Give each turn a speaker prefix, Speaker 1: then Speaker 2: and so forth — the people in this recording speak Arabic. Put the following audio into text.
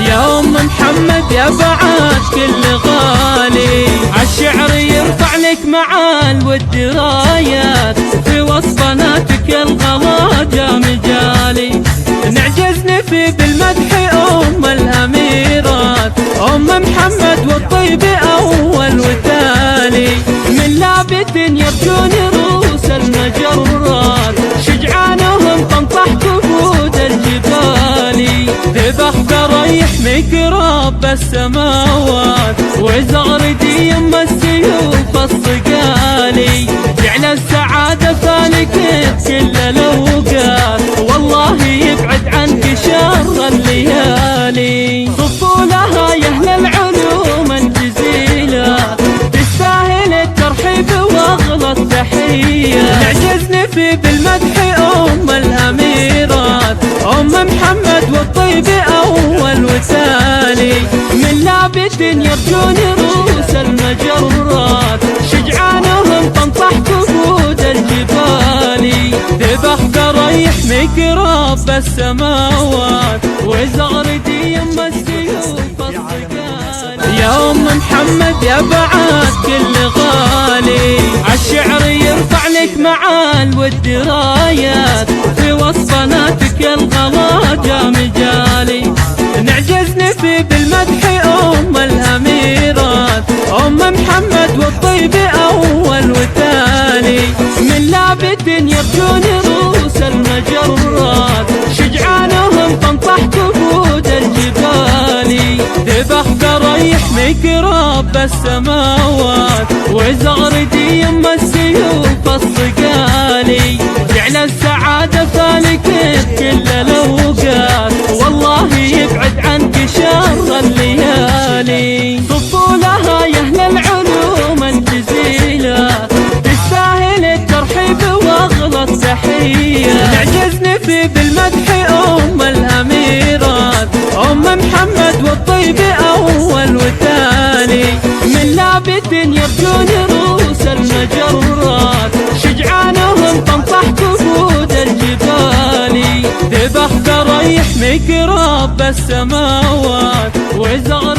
Speaker 1: يا أم محمد يا بعد كل غالي، عالشعر يرفع لك معال والدرايات، في وصفناتك الغلا جا مجالي، نعجز نفي بالمدح أم الأميرات، أم محمد والطيب أول وتالي، من لابت يرجون رؤوس المجرات، شجعانهم تنطح كفود الجبال، ذبح فريح مكراب السماوات، وزغردي يم السيوف الصقالي، جعل السعادة فالك كل الأوقات، والله يبعد عنك شر الليالي، صفوا لها يا أهل العلوم الجزيلة، تستاهل الترحيب واغلى التحية، نعجز نفي بالمدح أم الأميرات، أم محمد والطيب أول وتالي، من لابت يرجون رؤوس المجرات، شجعانهم تنطح كفود الجبال، ذبح فريح مكراب السماوات، وزغردي يم السيوف الصقالي، يا أم محمد يا بعد كل غالي، عالشعر يرفع لك معال والدرايات، في وصفناتك الغلا جا مجالي، نعجز نفي بالمدح أم الأميرات، أم محمد والطيب أول وتالي، من لابت يرجون رؤوس المجرات، شجعانهم تنطح كفود الجبال، ذبح فريح مكراب السماوات، وزغردي يم السيوف الصقالي، جعل السعادة فالك كل الأوقات، والله يبعد عنك شر الليالي، صفوا لها يا أهل العلوم الجزيلة، تستاهل الترحيب واغلى التحية، نعجز نفي بالمدح أم الأميرات، أم محمد والطيب أول وتالي، من لابت يرجون رؤوس المجرات، شجعانهم تنطح كفود الجبال، ذبح فريح مكراب السماوات، وزغردي